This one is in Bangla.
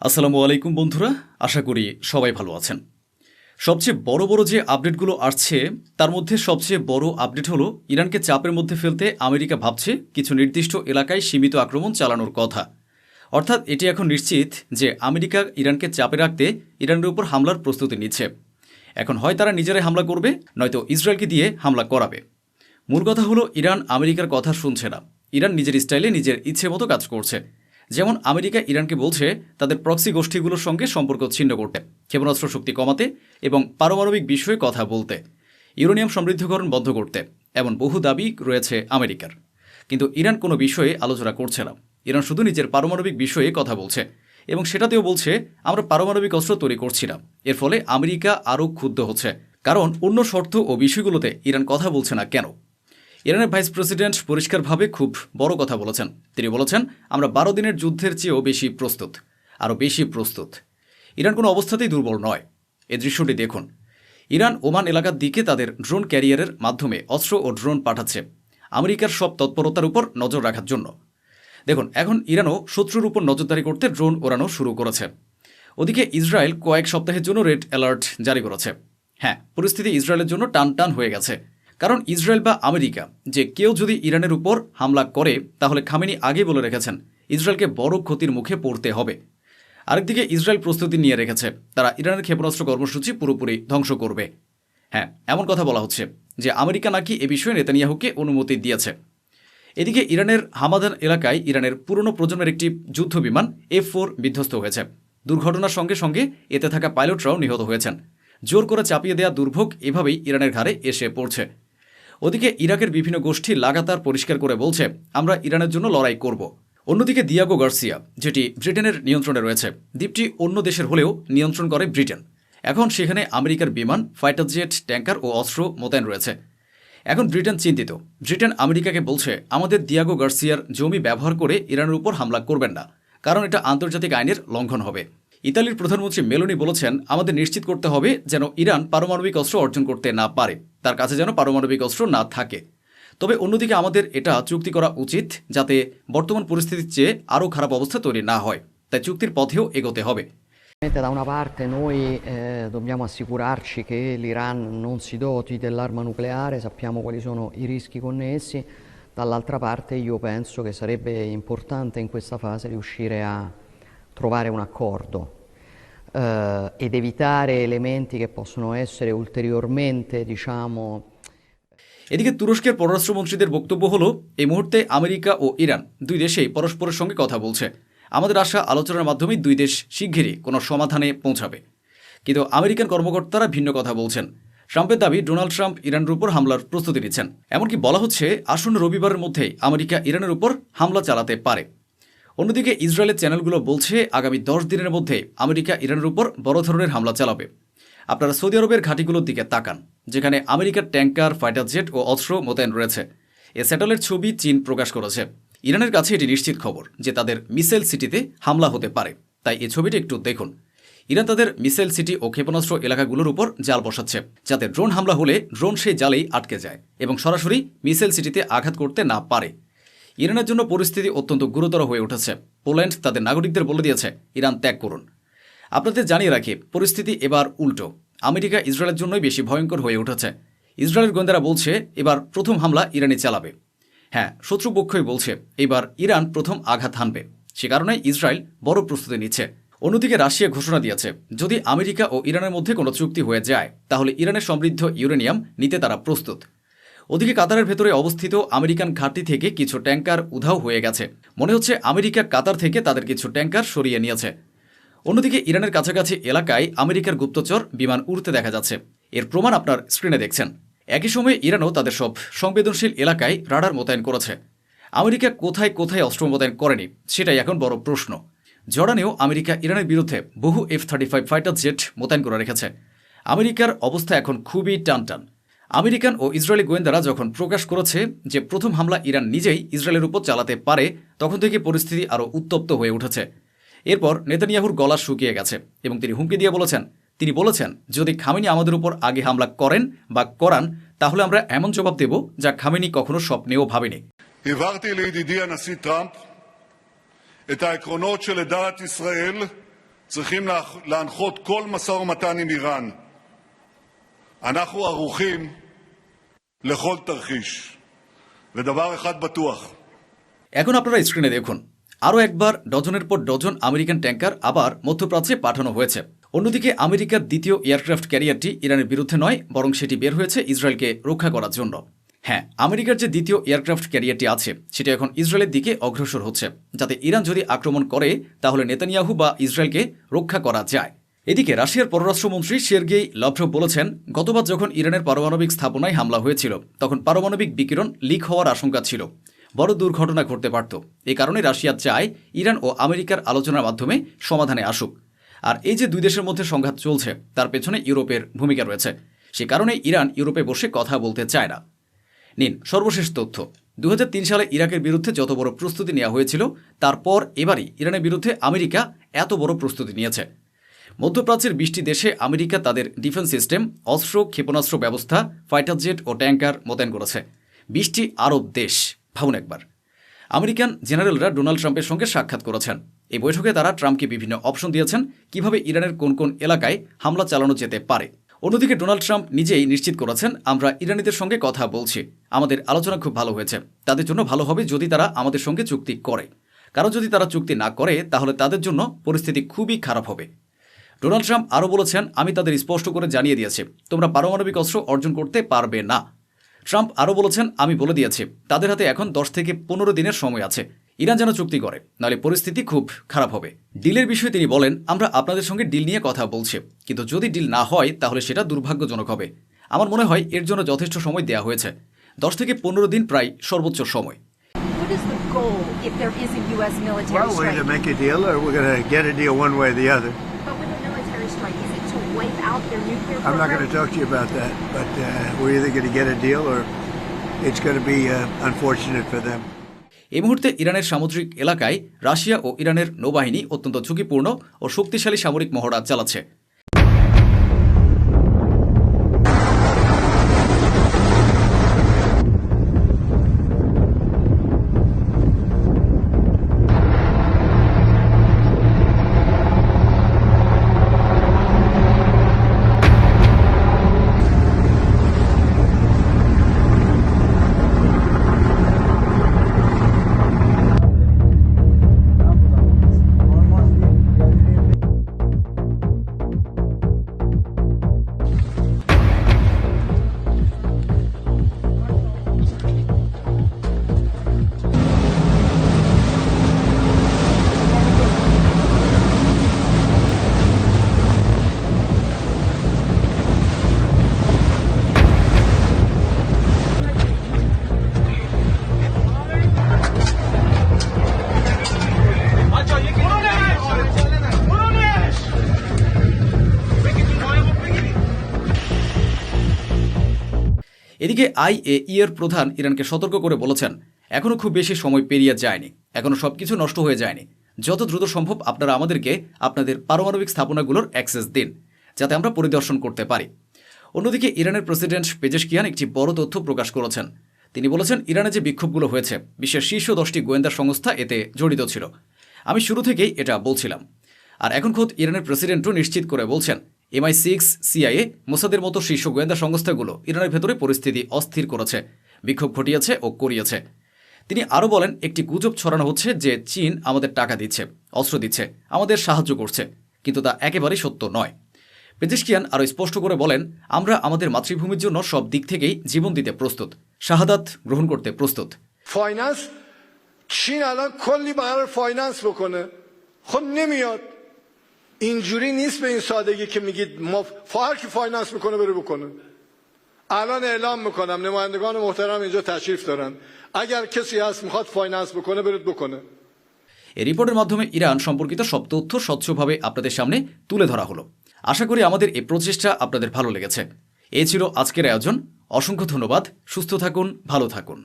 আসসালামু আলাইকুম বন্ধুরা, আশা করি সবাই ভালো আছেন। সবচেয়ে বড় বড় যে আপডেটগুলো আসছে তার মধ্যে সবচেয়ে বড় আপডেট হলো ইরানকে চাপের মধ্যে ফেলতে আমেরিকা ভাবছে কিছু নির্দিষ্ট এলাকায় সীমিত আক্রমণ চালানোর কথা। অর্থাৎ এটি এখন নিশ্চিত যে আমেরিকা ইরানকে চাপে রাখতে ইরানের উপর হামলার প্রস্তুতি নিচ্ছে। এখন হয় তারা নিজেরাই হামলা করবে, নয়তো ইসরায়েলকে দিয়ে হামলা করাবে। মূল কথা হলো ইরান আমেরিকার কথা শুনছে না। ইরান নিজের স্টাইলে নিজের ইচ্ছে মতো কাজ করছে। যেমন আমেরিকা ইরানকে বলছে তাদের প্রক্সি গোষ্ঠীগুলোর সঙ্গে সম্পর্ক ছিন্ন করতে, ক্ষেপণাস্ত্র শক্তি কমাতে এবং পারমাণবিক বিষয়ে কথা বলতে, ইউরেনিয়াম সমৃদ্ধকরণ বন্ধ করতে, এমন বহু দাবি রয়েছে আমেরিকার। কিন্তু ইরান কোনো বিষয়ে আলোচনা করছে না। ইরান শুধু নিজের পারমাণবিক বিষয়ে কথা বলছে এবং সেটাতেও বলছে আমরা পারমাণবিক অস্ত্র তৈরি করছি না। এর ফলে আমেরিকা আরও ক্ষুব্ধ হচ্ছে, কারণ অন্য শর্ত ও বিষয়গুলোতে ইরান কথা বলছে না কেন। ইরানের ভাইস প্রেসিডেন্ট পরিষ্কারভাবে খুব বড় কথা বলেছেন। তিনি বলেছেন আমরা 12 দিনের যুদ্ধের চেয়েও বেশি প্রস্তুত, আরও বেশি প্রস্তুত। ইরান কোনো অবস্থাতেই দুর্বল নয়। এই দৃশ্যটি দেখুন। ইরান ওমান এলাকার দিকে তাদের ড্রোন ক্যারিয়ারের মাধ্যমে অস্ত্র ও ড্রোন পাঠাচ্ছে আমেরিকার সব তৎপরতার উপর নজর রাখার জন্য। দেখুন, এখন ইরানও শত্রুর উপর নজরদারি করতে ড্রোন ওড়ানো শুরু করেছে। ওদিকে ইসরায়েল কয়েক সপ্তাহের জন্য রেড অ্যালার্ট জারি করেছে। হ্যাঁ, পরিস্থিতি ইসরায়েলের জন্য টান টান হয়ে গেছে। কারণ ইসরায়েল বা আমেরিকা যে কেউ যদি ইরানের উপর হামলা করে তাহলে খামেনি আগে বলে রেখেছেন ইসরায়েলকে বড় ক্ষতির মুখে পড়তে হবে। আরেকদিকে ইসরায়েল প্রস্তুতি নিয়ে রেখেছে তারা ইরানের ক্ষেপণাস্ত্র কর্মসূচি পুরোপুরি ধ্বংস করবে। হ্যাঁ, এমন কথা বলা হচ্ছে যে আমেরিকা নাকি এ বিষয়ে নেতানিয়াহুকে অনুমতি দিয়েছে। এদিকে ইরানের হামাদান এলাকায় ইরানের পুরনো প্রজন্মের একটি যুদ্ধ বিমান F-4 বিধ্বস্ত হয়েছে। দুর্ঘটনার সঙ্গে সঙ্গে এতে থাকা পাইলটরাও নিহত হয়েছেন। জোর করে চাপিয়ে দেওয়া দুর্ভোগ এভাবেই ইরানের ঘাড়ে এসে পড়ছে। ওদিকে ইরাকের বিভিন্ন গোষ্ঠী লাগাতার পরিষ্কার করে বলছে আমরা ইরানের জন্য লড়াই করব। অন্যদিকে দিয়াগো গার্সিয়া, যেটি ব্রিটেনের নিয়ন্ত্রণে রয়েছে, দ্বীপটি অন্য দেশের হলেও নিয়ন্ত্রণ করে ব্রিটেন। এখন সেখানে আমেরিকার বিমান, ফাইটার জেট, ট্যাঙ্কার ও অস্ত্র মোতায়েন রয়েছে। এখন ব্রিটেন চিন্তিত। ব্রিটেন আমেরিকাকে বলছে আমাদের দিয়াগো গার্সিয়ার জমি ব্যবহার করে ইরানের উপর হামলা করবেন না, কারণ এটা আন্তর্জাতিক আইনের লঙ্ঘন হবে। ইতালির প্রধানমন্ত্রী মেলোনি বলেছেন আমাদের নিশ্চিত করতে হবে যেন ইরান পারমাণবিক অস্ত্র অর্জন করতে না পারে, তার কাছে যেন পারমাণবিক অস্ত্র না থাকে। তবে অন্যদিকে আমাদের এটা চুক্তি করা উচিত যাতে বর্তমান পরিস্থিতির চেয়ে আরও খারাপ অবস্থা তৈরি না হয়, তাই চুক্তির পথেও এগোতে হবে। Da una parte noi dobbiamo assicurarci che l'Iran non si doti dell'arma nucleare, sappiamo quali sono i rischi connessi, dall'altra parte io penso che sarebbe importante in questa fase riuscire a trovare un accordo ed evitare elementi che possono essere ulteriormente, diciamo. এদিকে তুরস্কের পররাষ্ট্রমন্ত্রীদের বক্তব্য হলো এই মুহূর্তে আমেরিকা ও ইরান দুই দেশেই পরস্পরের সঙ্গে কথা বলছে। আমাদের আশা আলোচনার মাধ্যমে দুই দেশ শিগগিরই কোনো সমাধানে পৌঁছাবে। কিন্তু আমেরিকান কর্মকর্তারা ভিন্ন কথা বলছেন। ট্রাম্পের দাবি ডোনাল্ড ট্রাম্প ইরানের উপর হামলার প্রস্তুতি নিচ্ছেন। এমনকি বলা হচ্ছে আসন্ন রবিবারের মধ্যেই আমেরিকা ইরানের উপর হামলা চালাতে পারে। অন্যদিকে ইসরায়েলের চ্যানেলগুলো বলছে আগামী 10 দিনের মধ্যে আমেরিকা ইরানের উপর বড় ধরনের হামলা চালাবে। আপনারা সৌদি আরবের ঘাঁটিগুলোর দিকে তাকান, যেখানে আমেরিকার ট্যাঙ্কার, ফাইটার জেট ও অস্ত্র মোতায়েন রয়েছে। এ স্যাটেলাইট ছবি চীন প্রকাশ করেছে। ইরানের কাছে এটি নিশ্চিত খবর যে তাদের মিসাইল সিটিতে হামলা হতে পারে। তাই এই ছবিটি একটু দেখুন। ইরান তাদের মিসাইল সিটি ও ক্ষেপণাস্ত্র এলাকাগুলোর উপর জাল বসাচ্ছে, যাতে ড্রোন হামলা হলে ড্রোন সেই জালেই আটকে যায় এবং সরাসরি মিসাইল সিটিতে আঘাত করতে না পারে। ইরানের জন্য পরিস্থিতি অত্যন্ত গুরুতর হয়ে উঠেছে। পোল্যান্ড তাদের নাগরিকদের বলে দিয়েছে ইরান ত্যাগ করুন। আপনাদের জানিয়ে রাখি, পরিস্থিতি এবার উল্টো। আমেরিকা ইসরায়েলের জন্যই বেশি ভয়ঙ্কর হয়ে উঠেছে। ইসরায়েলের গোয়েন্দারা বলছে এবার প্রথম হামলা ইরানই চালাবে। হ্যাঁ, শত্রুপক্ষই বলছে এবার ইরান প্রথম আঘাত হানবে। সে কারণে ইসরায়েল বড় প্রস্তুতি নিচ্ছে। অন্যদিকে রাশিয়া ঘোষণা দিয়েছে যদি আমেরিকা ও ইরানের মধ্যে কোনো চুক্তি হয়ে যায় তাহলে ইরানের সমৃদ্ধ ইউরেনিয়াম নিতে তারা প্রস্তুত। ওদিকে কাতারের ভেতরে অবস্থিত আমেরিকান ঘাঁটি থেকে কিছু ট্যাঙ্কার উধাও হয়ে গেছে। মনে হচ্ছে আমেরিকা কাতার থেকে তাদের কিছু ট্যাঙ্কার সরিয়ে নিয়েছে। অন্যদিকে ইরানের কাছাকাছি এলাকায় আমেরিকার গুপ্তচর বিমান উড়তে দেখা যাচ্ছে। এর প্রমাণ আপনার স্ক্রিনে দেখছেন। একই সময়ে ইরানও তাদের সব সংবেদনশীল এলাকায় রাডার মোতায়েন করেছে। আমেরিকা কোথায় কোথায় অস্ত্র মোতায়েন করেনি সেটাই এখন বড় প্রশ্ন। জর্ডানেও আমেরিকা ইরানের বিরুদ্ধে বহু F-35 ফাইটার জেট মোতায়েন করে রেখেছে। আমেরিকার অবস্থা এখন খুবই টানটান। আমেরিকান ও ইসরায়েলি গোয়েন্দারা যখন প্রকাশ করেছে যে প্রথম হামলা ইরান নিজেই ইসরায়েলের উপর চালাতে পারে, তখন থেকে পরিস্থিতি আরও উত্তপ্ত হয়ে উঠেছে। এরপর নেতানিয়াহুর গলা শুকিয়ে গেছে এবং তিনি হুমকি দিয়ে বলেছেন যদি খামেনি আমাদের উপর আগে হামলা করেন বা করান তাহলে আমরা এমন জবাব দেব যা খামেনি কখনো স্বপ্নেও ভাবেনি। העברתי לידידי הנשיא טראמפ את העקרונות שלדעת ישראל צריכים להנחות כל משא ומתן עם איראן. אנחנו ערוכים לכל תרחיש. ודבר אחד בטוח. এখন আপনারা স্ক্রিনে দেখুন আরও একবার ডজনের পর ডজন আমেরিকান ট্যাঙ্কার আবার মধ্যপ্রাচ্যে পাঠানো হয়েছে। অন্যদিকে আমেরিকার দ্বিতীয় এয়ারক্রাফট ক্যারিয়ারটি ইরানের বিরুদ্ধে নয়, বরং সেটি বের হয়েছে ইসরায়েলকে রক্ষা করার জন্য। হ্যাঁ, আমেরিকার যে দ্বিতীয় এয়ারক্রাফট ক্যারিয়ারটি আছে সেটি এখন ইসরায়েলের দিকে অগ্রসর হচ্ছে, যাতে ইরান যদি আক্রমণ করে তাহলে নেতানিয়াহু বা ইসরায়েলকে রক্ষা করা যায়। এদিকে রাশিয়ার পররাষ্ট্রমন্ত্রী সের্গেই লাভরভ বলেছেন, গতবার যখন ইরানের পারমাণবিক স্থাপনায় হামলা হয়েছিল তখন পারমাণবিক বিকিরণ লিক হওয়ার আশঙ্কা ছিল, বড় দুর্ঘটনা ঘটতে পারত। এ কারণে রাশিয়া চায় ইরান ও আমেরিকার আলোচনার মাধ্যমে সমাধানে আসুক। আর এই যে দুই দেশের মধ্যে সংঘাত চলছে তার পেছনে ইউরোপের ভূমিকা রয়েছে, সে কারণে ইরান ইউরোপে বসে কথা বলতে চায় না। নিন সর্বশেষ তথ্য। 2003 সালে ইরাকের বিরুদ্ধে যত বড় প্রস্তুতি নেওয়া হয়েছিল তারপর এবারই ইরানের বিরুদ্ধে আমেরিকা এত বড় প্রস্তুতি নিয়েছে। মধ্যপ্রাচ্যের 20টি দেশে আমেরিকা তাদের ডিফেন্স সিস্টেম, অস্ত্র, ক্ষেপণাস্ত্র ব্যবস্থা, ফাইটার জেট ও ট্যাঙ্কার মোতায়েন করেছে। 20টি আরব দেশ, ভাবুন একবার। আমেরিকান জেনারেলরা ডোনাল্ড ট্রাম্পের সঙ্গে সাক্ষাৎ করেছেন। এই বৈঠকে তারা ট্রাম্পকে বিভিন্ন অপশন দিয়েছেন কিভাবে ইরানের কোন কোন এলাকায় হামলা চালানো যেতে পারে। অন্যদিকে ডোনাল্ড ট্রাম্প নিজেই নিশ্চিত করেছেন, আমরা ইরানিদের সঙ্গে কথা বলছি, আমাদের আলোচনা খুব ভালো হয়েছে, তাদের জন্য ভালো হবে যদি তারা আমাদের সঙ্গে চুক্তি করে, কারণ যদি তারা চুক্তি না করে তাহলে তাদের জন্য পরিস্থিতি খুবই খারাপ হবে। ডোনাল্ড ট্রাম্প আরও বলেছেন, আমি তাদের স্পষ্ট করে জানিয়ে দিয়েছি তোমরা পারমাণবিক অস্ত্র অর্জন করতে পারবে না। ট্রাম্প আরও বলেছেন, আমি বলে দিয়েছি তাদের হাতে এখন 10 থেকে 15 দিনের সময় আছে, ইরান যেন চুক্তি করে, নাহলে পরিস্থিতি খুব খারাপ হবে। ডিলের বিষয়ে তিনি বলেন, আমরা আপনাদের সঙ্গে ডিল নিয়ে কথা বলছি, কিন্তু যদি ডিল না হয় তাহলে সেটা দুর্ভাগ্যজনক হবে। আমার মনে হয় এর জন্য যথেষ্ট সময় দেওয়া হয়েছে, 10 থেকে 15 দিন প্রায় সর্বোচ্চ সময়। What is the goal if there is a U.S. military Well, we're strike? going to make a deal or we're going to get a deal one way or the other. But with a military strike, is it to wipe out their nuclear I'm not program? going to talk to you about that, but we're either going to get a deal or it's going to be unfortunate for them. এই মুহূর্তে ইরানের সামুদ্রিক এলাকায় রাশিয়া ও ইরানের নৌবাহিনী অত্যন্ত ঝুঁকিপূর্ণ ও শক্তিশালী সামরিক মহড়া চালাচ্ছে। এদিকে IAEA এর প্রধান ইরানকে সতর্ক করে বলেছেন, এখনও খুব বেশি সময় পেরিয়ে যায়নি, এখনও সবকিছু নষ্ট হয়ে যায়নি, যত দ্রুত সম্ভব আপনারা আমাদেরকে আপনাদের পারমাণবিক স্থাপনাগুলোর অ্যাক্সেস দিন যাতে আমরা পরিদর্শন করতে পারি। অন্যদিকে ইরানের প্রেসিডেন্ট পেজেশকিয়ান একটি বড় তথ্য প্রকাশ করেছেন। তিনি বলেছেন, ইরানে যে বিক্ষোভগুলো হয়েছে বিশ্বের শীর্ষ 10টি গোয়েন্দা সংস্থা এতে জড়িত ছিল। আমি শুরু থেকেই এটা বলছিলাম। আর এখন খোদ ইরানের প্রেসিডেন্টও নিশ্চিত করে বলছেন, MI6, CIA, মোসাদের মতো শীর্ষ গোয়েন্দা সংস্থাগুলো ইরানের ভেতরে পরিস্থিতি অস্থির করেছে, বিক্ষোভ ঘটিয়েছে ও করিয়েছে। তিনি আরও বলেন, একটি গুজব ছড়ানো হচ্ছে যে চীন আমাদের টাকা দিচ্ছে, অস্ত্র দিচ্ছে, আমাদের সাহায্য করছে, কিন্তু তা একেবারেই সত্য নয়। পেজেশকিয়ান আরও স্পষ্ট করে বলেন, আমরা আমাদের মাতৃভূমির জন্য সব দিক থেকেই জীবন দিতে প্রস্তুত, শাহাদাত গ্রহণ করতে প্রস্তুত। فایننس چین الان کلی قرار فایننس بکنه خب نمیاد اینجوری نیست به این سادگی که میگید ما هر کی فایننس میکنه بره بکنه الان اعلام میکنم نمایندگان محترم اینجا تشریف دارن اگر کسی هست میخواد فایننس بکنه برید بکنه এই রিপোর্টের মাধ্যমে ইরান সম্পর্কিত সব তথ্য স্বচ্ছভাবে আপনাদের সামনে তুলে ধরা হলো। আশা করি আমাদের এই প্রচেষ্টা আপনাদের ভালো লেগেছে। এই ছিল আজকের আয়োজন। অসংখ্য ধন্যবাদ। সুস্থ থাকুন, ভালো থাকুন।